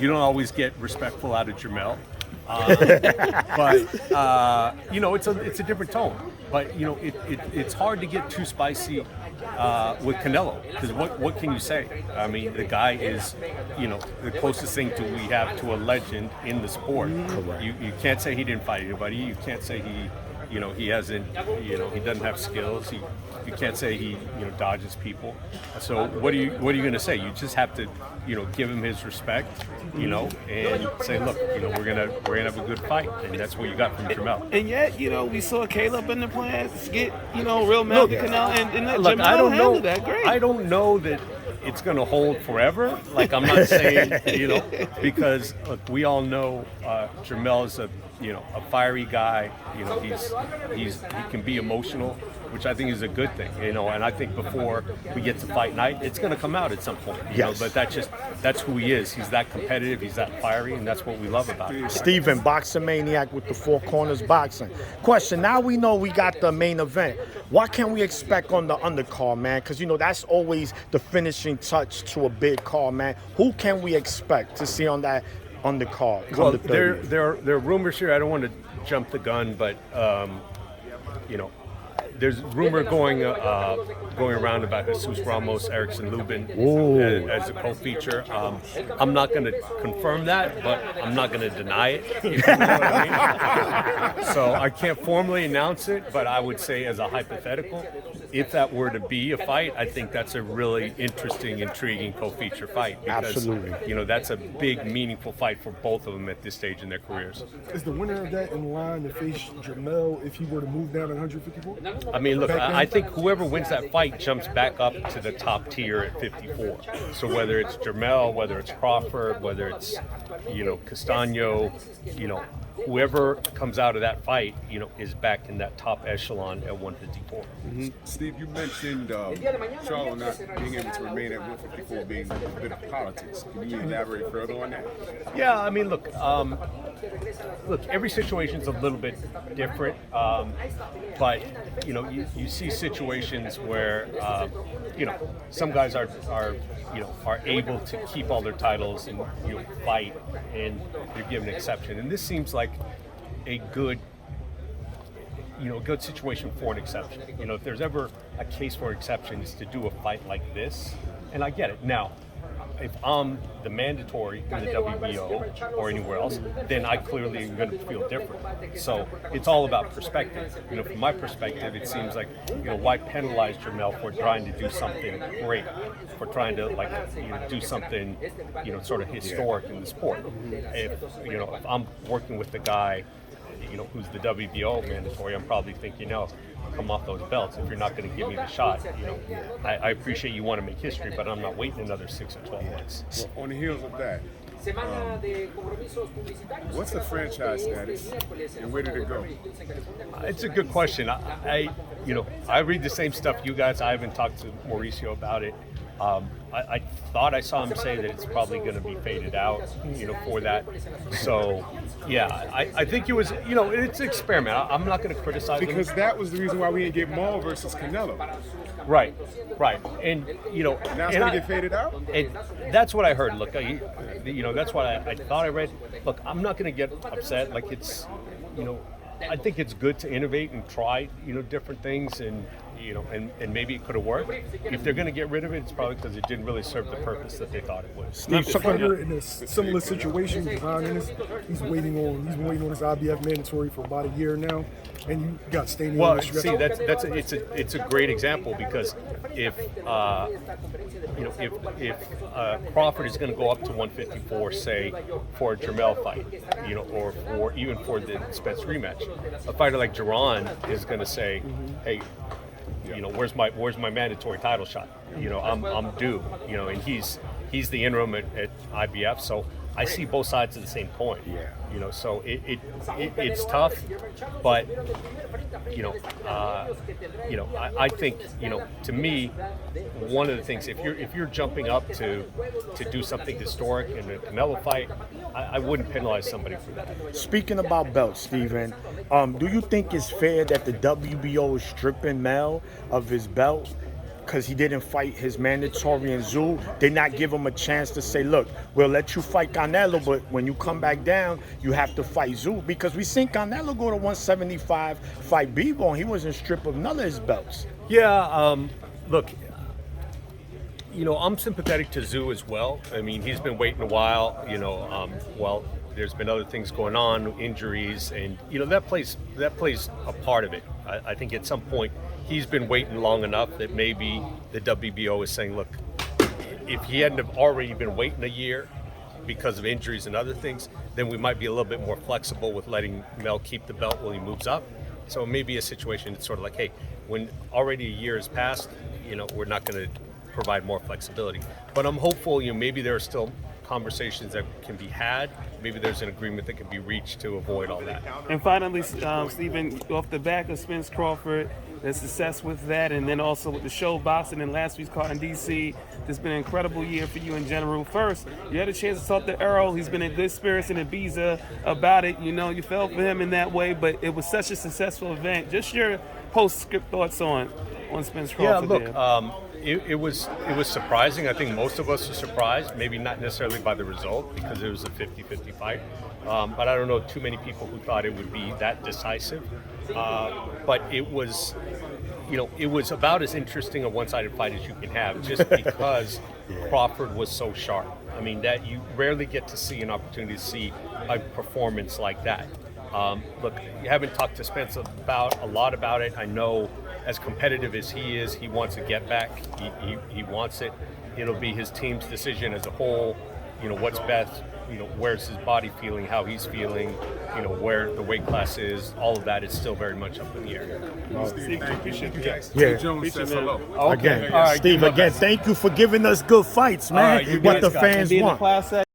you don't always get respectful out of Jermell. But you know, it's a different tone. But you know, it's hard to get too spicy with Canelo, because what can you say? I mean, the guy is, you know, the closest thing we have to a legend in the sport. Correct. You can't say he didn't fight anybody. You can't say he hasn't, he doesn't have skills. You can't say he dodges people. So what are you going to say? You just have to give him his respect, and say, look, we're gonna have a good fight, and that's what you got from Jermell. And yet, we saw Caleb in the plans get real mad with Canelo, and Look, Jermell I don't know handled that great. I don't know that it's going to hold forever. Like, I'm not saying, because look, we all know Jermell is a fiery guy. He can be emotional, which I think is a good thing. And I think before we get to fight night, it's going to come out at some point. Yes. But that's who he is. He's that competitive. He's that fiery, and that's what we love about him. Steven, Boxing Maniac with the Four Corners Boxing. Question, now we know we got the main event. What can we expect on the undercard, man? Because, that's always the finishing touch to a big card, man. Who can we expect to see on that undercard? Well, there are rumors here. I don't want to jump the gun, but, there's rumor going around about Jesus Ramos, Erickson Lubin as a co-feature. I'm not going to confirm that, but I'm not going to deny it. If you know what I mean. So I can't formally announce it, but I would say as a hypothetical, if that were to be a fight, I think that's a really interesting, intriguing co-feature fight. Because, absolutely. That's a big, meaningful fight for both of them at this stage in their careers. Is the winner of that in line to face Jermell if he were to move down to 154? I mean, look, I think whoever wins that fight jumps back up to the top tier at 54. So whether it's Jermell, whether it's Crawford, whether it's, Castano, whoever comes out of that fight, is back in that top echelon at 154. Mm-hmm. Steve, you mentioned Charlo not being able to remain at 154 being a bit of politics. Can you elaborate further on that? Yeah, I mean, look, every situation's a little bit different, but you see situations where some guys are able to keep all their titles and fight, and they're given an exception. And this seems like a good situation for an exception. If there's ever a case for exceptions, to do a fight like this, and I get it. Now, if I'm the mandatory in the WBO or anywhere else, then I clearly am going to feel different. So it's all about perspective. From my perspective, it seems like, why penalize Jermell for trying to do something great, for trying to do something, sort of historic in the sport. If I'm working with the guy, who's the WBO mandatory, I'm probably thinking, come off those belts. If you're not going to give me the shot, I appreciate you want to make history, but I'm not waiting another 6 or 12 months. Well, on the heels of that, what's the franchise status and where did it go? It's a good question. I read the same stuff you guys. I haven't talked to Mauricio about it. I thought I saw him say that it's probably going to be faded out, for that. So, yeah, I think it was, it's an experiment. I'm not going to criticize because him. that was the reason why we didn't get Maul versus Canelo. Right. And, now it's going to get faded out? And that's what I heard. Look, that's what I thought I read. Look, I'm not going to get upset. Like, it's, I think it's good to innovate and try, different things, and and maybe it could have worked. If they're going to get rid of it, it's probably because it didn't really serve the purpose that they thought it would. Steve, you're in a similar situation. John Ennis, he's been waiting on his IBF mandatory for about a year now, and you got staying. Well, see, it's a great example, because if Crawford is going to go up to 154, say, for a Jermell fight, or even for the Spence rematch, a fighter like Duran is going to say, hey, where's my mandatory title shot? I'm due. And he's the interim at IBF, so I see both sides of the same coin. Yeah. So it's tough, but I think to me, one of the things, if you're jumping up to do something historic in a Canelo fight, I wouldn't penalize somebody for that. Speaking about belts, Steven, do you think it's fair that the WBO is stripping Mel of his belt because he didn't fight his mandatory in Zoo, they not give him a chance to say, look, we'll let you fight Canelo, but when you come back down, you have to fight Zoo? Because we seen Canelo go to 175, fight Bebo, and he wasn't stripped of none of his belts. Yeah, look, you know, I'm sympathetic to Zoo as well. I mean, he's been waiting a while, you know, well, there's been other things going on, injuries, and, you know, that plays a part of it. I think at some point he's been waiting long enough that maybe the WBO is saying, look, if he hadn't have already been waiting a year because of injuries and other things, then we might be a little bit more flexible with letting Mel keep the belt while he moves up. So it may be a situation that's sort of like, hey, when already a year has passed, you know, we're not going to provide more flexibility. But I'm hopeful, you know, maybe there are still conversations that can be had. Maybe there's an agreement that can be reached to avoid all that. And finally, Stephen, off the back of Spence Crawford, the success with that, and then also with the show boxing and last week's card in DC, it's been an incredible year for you in general. First, you had a chance to talk to Earl. He's been in good spirits in Ibiza about it. You know, you felt for him in that way, but it was such a successful event. Just your postscript thoughts on Spence Crawford. Yeah, look, it was surprising. I think most of us are surprised, maybe not necessarily by the result because it was a 50-50 fight. But I don't know too many people who thought it would be that decisive. But it was, you know, it was about as interesting a one-sided fight as you can have, just because Crawford was so sharp. I mean, that you rarely get to see an opportunity to see a performance like that. Look, you haven't talked to Spence a lot about it. I know, as competitive as he is, he wants to get back. He wants it. It'll be his team's decision as a whole. You know, what's best. You know, where's his body feeling, how he's feeling. You know, where the weight class is. All of that is still very much up in the air. Steve, thank you. Yeah. Jones says hello. Again, Steve, again, thank you for giving us good fights, man. All right, you what guys the got it. fans Be in the want. class